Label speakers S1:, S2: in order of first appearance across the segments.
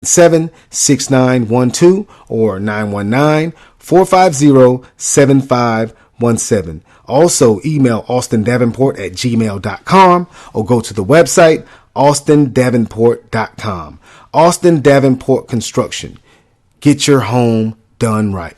S1: 877-6912 or 919-450-7517. Also, email austindavenport@gmail.com or go to the website austindavenport.com. Austin Davenport Construction. Get your home done right.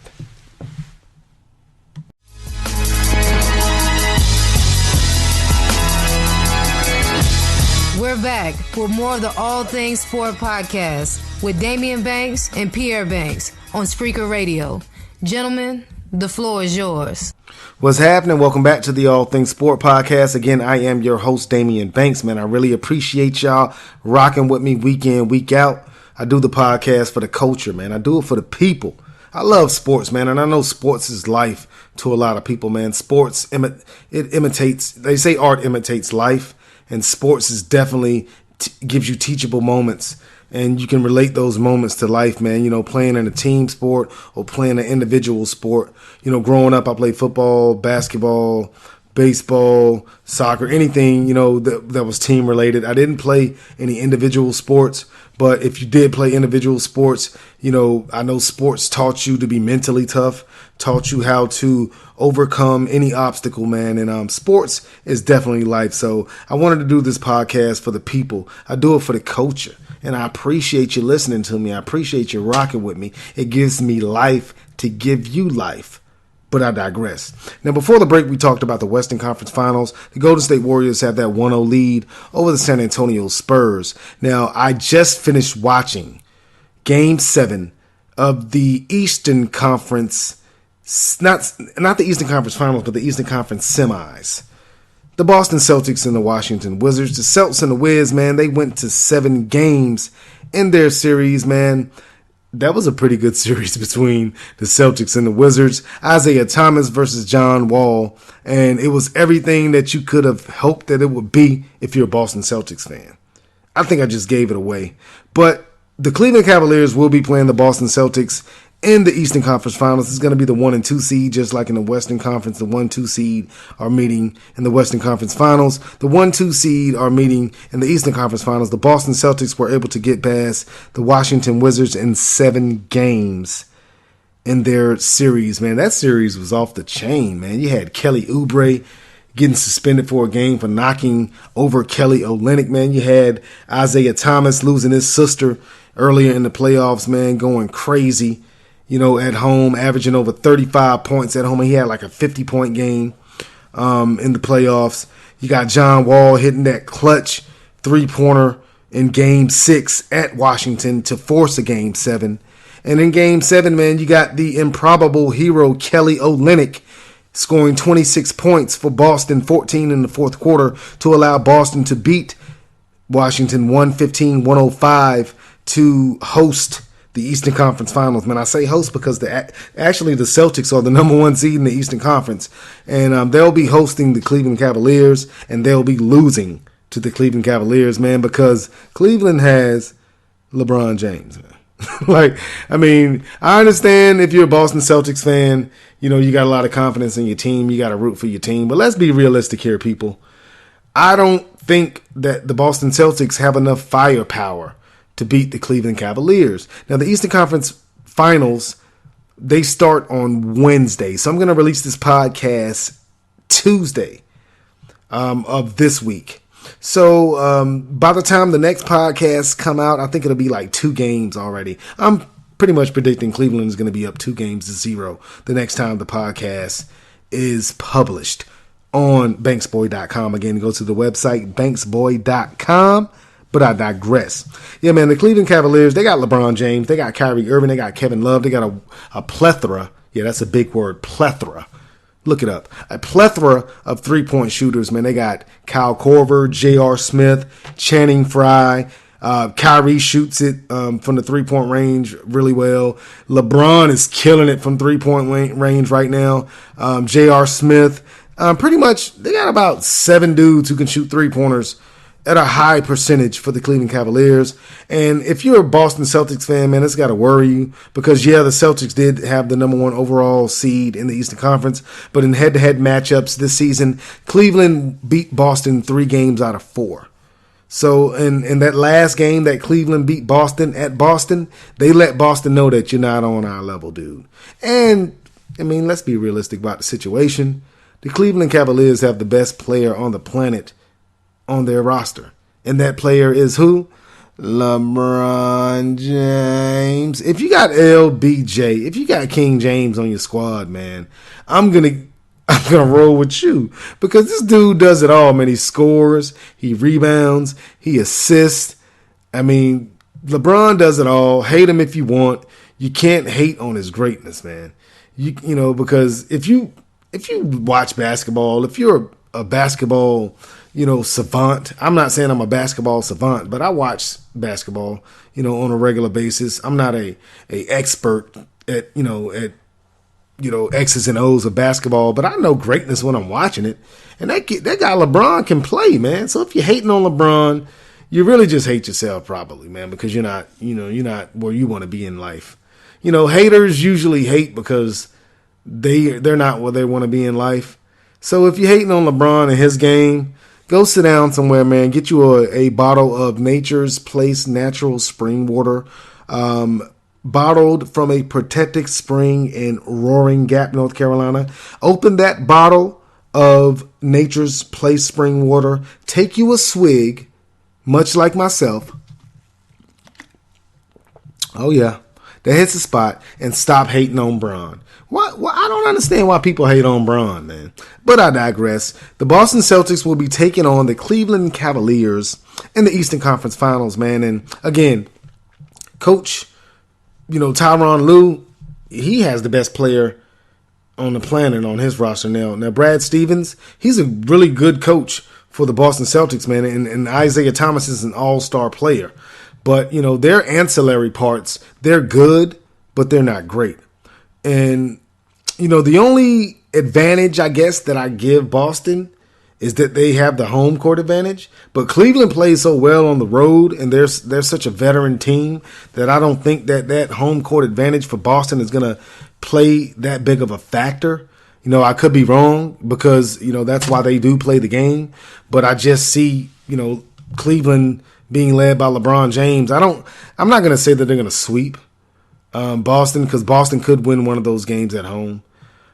S2: We're back for more of the All Things Sport podcast with Damian Banks and Pierre Banks on Spreaker Radio. Gentlemen, the floor is yours.
S1: What's happening? Welcome back to the All Things Sport podcast. Again, I am your host, Damian Banks. Man, I really appreciate y'all rocking with me week in, week out. I do the podcast for the culture, man. I do it for the people. I love sports, man, and I know sports is life to a lot of people, man. Sports, it imitates, they say art imitates life, and sports is definitely gives you teachable moments. And you can relate those moments to life, man. You know, playing in a team sport or playing an individual sport. You know, growing up, I played football, basketball, baseball, soccer, anything, you know, that was team related. I didn't play any individual sports, but if you did play individual sports, you know, I know sports taught you to be mentally tough, taught you how to overcome any obstacle, man. And sports is definitely life. So I wanted to do this podcast for the people. I do it for the culture. And I appreciate you listening to me. I appreciate you rocking with me. It gives me life to give you life. But I digress. Now, before the break, we talked about the Western Conference Finals. The Golden State Warriors have that 1-0 lead over the San Antonio Spurs. Now, I just finished watching Game 7 of the Eastern Conference, not the Eastern Conference Finals, but the Eastern Conference semis. The Boston Celtics and the Washington Wizards. The Celtics and the Wiz, man, they went to 7 games in their series, man. That was a pretty good series between the Celtics and the Wizards. Isaiah Thomas versus John Wall. And it was everything that you could have hoped that it would be if you're a Boston Celtics fan. I think I just gave it away. But the Cleveland Cavaliers will be playing the Boston Celtics in the Eastern Conference Finals. It's going to be the 1 and 2 seed, just like in the Western Conference. The 1-2 seed are meeting in the Western Conference Finals. The 1-2 seed are meeting in the Eastern Conference Finals. The Boston Celtics were able to get past the Washington Wizards in 7 games in their series, man. That series was off the chain, man. You had Kelly Oubre getting suspended for a game for knocking over Kelly Olynyk, man. You had Isaiah Thomas losing his sister earlier in the playoffs, man, going crazy. You know, at home, averaging over 35 points at home. He had like a 50-point game in the playoffs. You got John Wall hitting that clutch three-pointer in Game 6 at Washington to force a Game 7. And in Game 7, man, you got the improbable hero Kelly Olynyk scoring 26 points for Boston, 14 in the fourth quarter to allow Boston to beat Washington 115-105 to host the Eastern Conference Finals. Man, I say host because actually the Celtics are the number 1 seed in the Eastern Conference. And they'll be hosting the Cleveland Cavaliers, and they'll be losing to the Cleveland Cavaliers, man, because Cleveland has LeBron James, man. Like, I mean, I understand if you're a Boston Celtics fan, you know, you got a lot of confidence in your team. You got to root for your team. But let's be realistic here, people. I don't think that the Boston Celtics have enough firepower to beat the Cleveland Cavaliers. Now, the Eastern Conference Finals, they start on Wednesday. So I'm going to release this podcast Tuesday of this week. So by the time the next podcast come out, I think it'll be like 2 games already. I'm pretty much predicting Cleveland is going to be up 2-0 the next time the podcast is published on banksboy.com. Again, go to the website banksboy.com. But I digress. Yeah, man, the Cleveland Cavaliers, they got LeBron James, they got Kyrie Irving, they got Kevin Love, they got a plethora. Yeah, that's a big word, plethora. Look it up. A plethora of three-point shooters, man. They got Kyle Korver, J.R. Smith, Channing Frye. Kyrie shoots it from the three-point range really well. LeBron is killing it from three-point range right now. J.R. Smith. Pretty much, they got about 7 dudes who can shoot three-pointers at a high percentage for the Cleveland Cavaliers. And if you're a Boston Celtics fan, man, it's got to worry you because, yeah, the Celtics did have the number 1 overall seed in the Eastern Conference, but in head-to-head matchups this season, Cleveland beat Boston 3 games out of 4. So in that last game that Cleveland beat Boston at Boston, they let Boston know that you're not on our level, dude. And, I mean, let's be realistic about the situation. The Cleveland Cavaliers have the best player on the planet on their roster. And that player is who? LeBron James. If you got LBJ, if you got King James on your squad, man, I'm gonna roll with you, because this dude does it all, man. He scores, he rebounds, he assists. I mean, LeBron does it all. Hate him if you want. You can't hate on his greatness, man. You know, because if you watch basketball, if you're a basketball, savant. I'm not saying I'm a basketball savant, but I watch basketball, on a regular basis. I'm not a expert at X's and O's of basketball, but I know greatness when I'm watching it. And that guy LeBron can play, man. So if you're hating on LeBron, you really just hate yourself, probably, man, because you're not where you want to be in life. Haters usually hate because they're not where they want to be in life. So if you're hating on LeBron and his game, go sit down somewhere, man. Get you a bottle of Nature's Place natural spring water, bottled from a protected spring in Roaring Gap, North Carolina. Open that bottle of Nature's Place spring water. Take you a swig, much like myself. Oh, yeah. That hits the spot, and stop hating on Bron. What? I don't understand why people hate on Bron, man. But I digress. The Boston Celtics will be taking on the Cleveland Cavaliers in the Eastern Conference Finals, man. And again, Coach, Tyronn Lue, he has the best player on the planet on his roster now. Now, Brad Stevens, he's a really good coach for the Boston Celtics, man. And Isaiah Thomas is an all-star player. But, their ancillary parts, they're good, but they're not great. And, the only advantage, I guess, that I give Boston is that they have the home court advantage. But Cleveland plays so well on the road, and they're such a veteran team that I don't think that home court advantage for Boston is going to play that big of a factor. I could be wrong, because, that's why they do play the game. But I just see, Cleveland being led by LeBron James. I'm not going to say that they're going to sweep Boston, because Boston could win one of those games at home.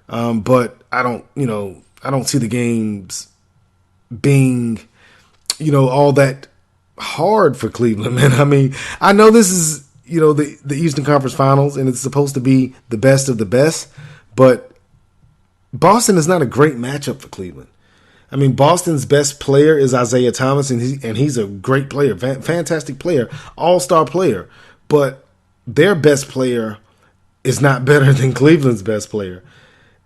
S1: But I don't see the games being, all that hard for Cleveland, man. I mean, I know this is, the Eastern Conference Finals, and it's supposed to be the best of the best, but Boston is not a great matchup for Cleveland. I mean, Boston's best player is Isaiah Thomas, and he's a great player, fantastic player, all-star player. But their best player is not better than Cleveland's best player.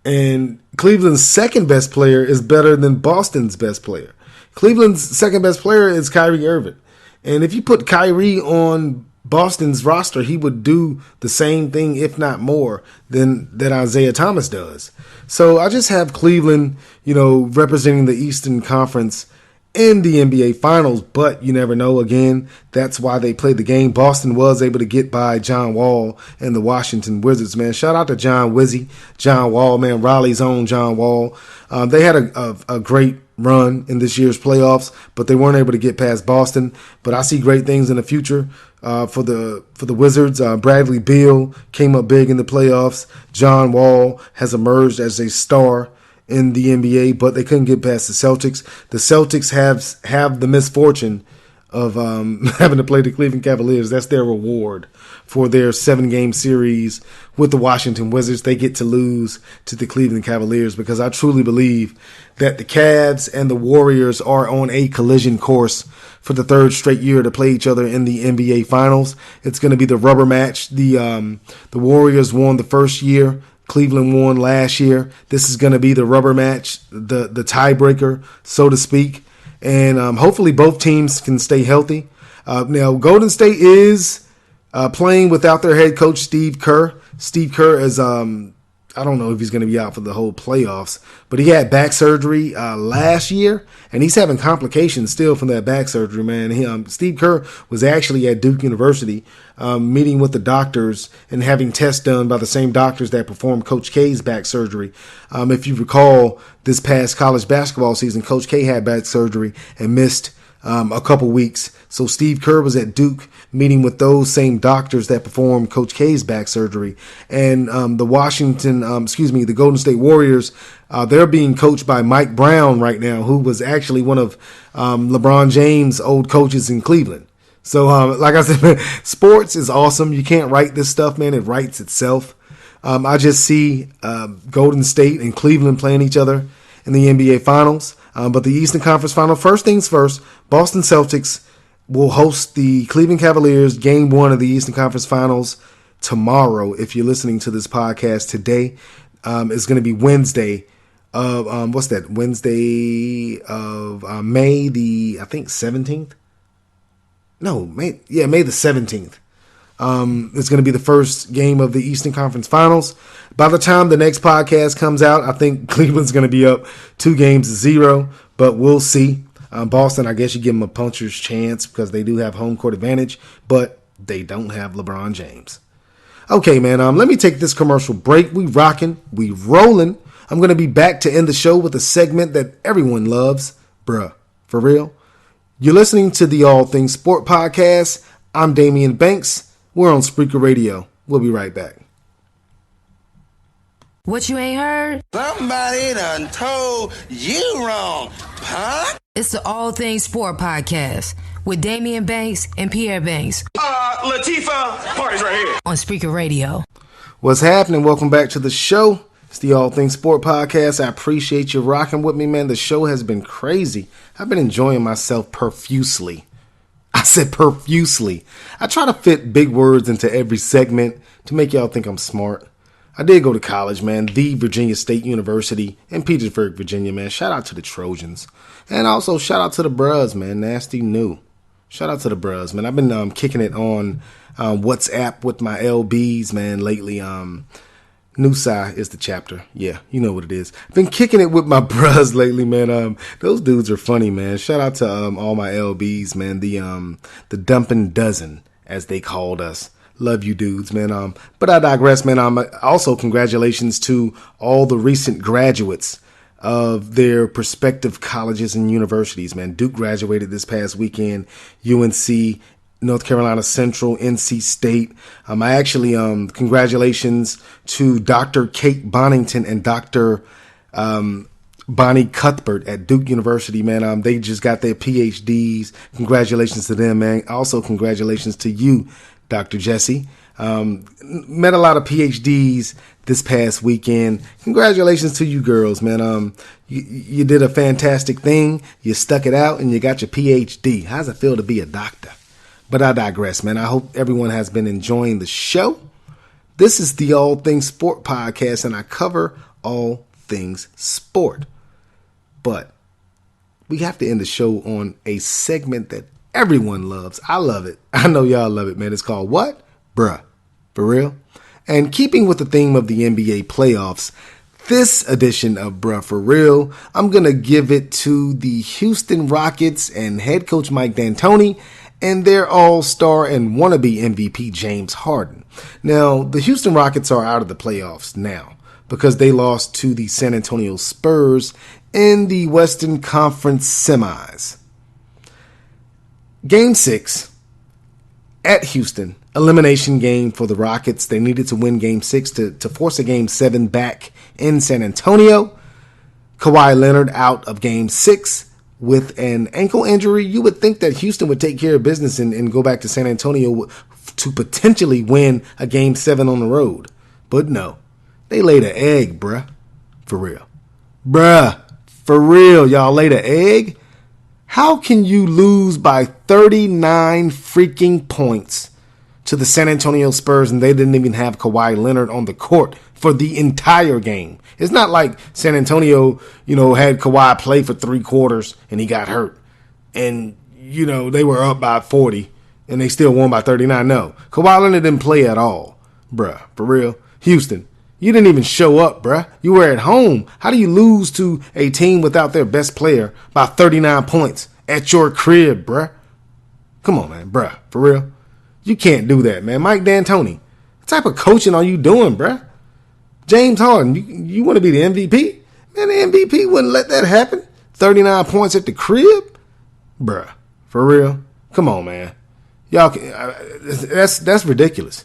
S1: And Cleveland's second best player is better than Boston's best player. Cleveland's second best player is Kyrie Irving. And if you put Kyrie on Boston's roster, he would do the same thing, if not more, than Isaiah Thomas does. So I just have Cleveland, representing the Eastern Conference in the NBA Finals, but you never know. Again, that's why they played the game. Boston was able to get by John Wall and the Washington Wizards, man. Shout out to John Wall, man, Raleigh's own John Wall. They had a great run in this year's playoffs, but they weren't able to get past Boston. But I see great things in the future for the Wizards. Bradley Beal came up big in the playoffs. John Wall has emerged as a star in the NBA, but they couldn't get past the Celtics. The Celtics have the misfortune of having to play the Cleveland Cavaliers. That's their reward for their 7-game series with the Washington Wizards. They get to lose to the Cleveland Cavaliers, because I truly believe that the Cavs and the Warriors are on a collision course for the third straight year to play each other in the NBA Finals. It's going to be the rubber match. The Warriors won the first year. Cleveland won last year. This is going to be the rubber match, the tiebreaker, so to speak. And hopefully both teams can stay healthy. Now, Golden State is playing without their head coach, Steve Kerr. Steve Kerr is, I don't know if he's going to be out for the whole playoffs, but he had back surgery last year, and he's having complications still from that back surgery, man. Steve Kerr was actually at Duke University meeting with the doctors and having tests done by the same doctors that performed Coach K's back surgery. If you recall, this past college basketball season, Coach K had back surgery and missed a couple weeks. So Steve Kerr was at Duke meeting with those same doctors that performed Coach K's back surgery. And the Golden State Warriors, they're being coached by Mike Brown right now, who was actually one of LeBron James' old coaches in Cleveland. So like I said, sports is awesome. You can't write this stuff, man. It writes itself. I just see Golden State and Cleveland playing each other in the NBA Finals. But the Eastern Conference Final, first things first, Boston Celtics will host the Cleveland Cavaliers Game 1 of the Eastern Conference Finals tomorrow. If you're listening to this podcast today, it's going to be Wednesday of, Wednesday of May the, I think, 17th? No, May the 17th. It's going to be the first game of the Eastern Conference Finals. By the time the next podcast comes out, I think Cleveland's going to be up 2-0, but we'll see. Boston, I guess you give them a puncher's chance because they do have home court advantage, but they don't have LeBron James. Okay, man, let me take this commercial break. We rocking, we rolling. I'm going to be back to end the show with a segment that everyone loves. Bruh, for real? You're listening to the All Things Sport Podcast. I'm Damian Banks. We're on Spreaker Radio. We'll be right back.
S2: What you ain't heard?
S3: Somebody done told you wrong, punk.
S2: It's the All Things Sport Podcast with Damian Banks and Pierre Banks.
S3: Latifah, party's right here.
S2: On Spreaker Radio.
S1: What's happening? Welcome back to the show. It's the All Things Sport Podcast. I appreciate you rocking with me, man. The show has been crazy. I've been enjoying myself profusely. I said profusely. I try to fit big words into every segment to make y'all think I'm smart. I did go to college, man. The Virginia State University in Petersburg, Virginia, man. Shout out to the Trojans. And also shout out to the Bruz, man. Nasty New. Shout out to the Bruz, man. I've been kicking it on WhatsApp with my LBs, man, lately. Nusai is the chapter. Yeah, you know what it is. I've been kicking it with my Bruz lately, man. Those dudes are funny, man. Shout out to all my LBs, man. The dumping dozen, as they called us. Love you dudes, man. But I digress, man. Also, congratulations to all the recent graduates of their respective colleges and universities, man. Duke graduated this past weekend. UNC, North Carolina Central, NC State. I actually, congratulations to Dr. Kate Bonington and Dr. Bonnie Cuthbert at Duke University, man. They just got their PhDs. Congratulations to them, man. Also, congratulations to you, Dr. Jesse. Met a lot of PhDs this past weekend. Congratulations to you girls, man. You did a fantastic thing. You stuck it out and you got your PhD. How's it feel to be a doctor? But I digress, man. I hope everyone has been enjoying the show. This is the All Things Sport Podcast, and I cover all things sport. But we have to end the show on a segment that everyone loves. I love it. I know y'all love it, man. It's called what? Bruh. For real? And keeping with the theme of the NBA playoffs, this edition of Bruh For Real, I'm going to give it to the Houston Rockets and head coach Mike D'Antoni and their all-star and wannabe MVP James Harden. Now, the Houston Rockets are out of the playoffs now because they lost to the San Antonio Spurs in the Western Conference semis. Game 6 at Houston, elimination game for the Rockets. They needed to win Game 6 to force a Game 7 back in San Antonio. Kawhi Leonard out of Game 6 with an ankle injury. You would think that Houston would take care of business and go back to San Antonio to potentially win a Game 7 on the road. But no, they laid an egg, bruh. For real. Bruh, for real, y'all laid an egg? How can you lose by 39 freaking points to the San Antonio Spurs and they didn't even have Kawhi Leonard on the court for the entire game? It's not like San Antonio, had Kawhi play for 3 quarters and he got hurt. And, they were up by 40 and they still won by 39. No, Kawhi Leonard didn't play at all. Bruh, for real. Houston, you didn't even show up, bruh. You were at home. How do you lose to a team without their best player by 39 points at your crib, bruh? Come on, man, bruh, for real. You can't do that, man. Mike D'Antoni, what type of coaching are you doing, bruh? James Harden, you want to be the MVP? Man, the MVP wouldn't let that happen. 39 points at the crib? Bruh, For real? Come on, man. Y'all, that's ridiculous.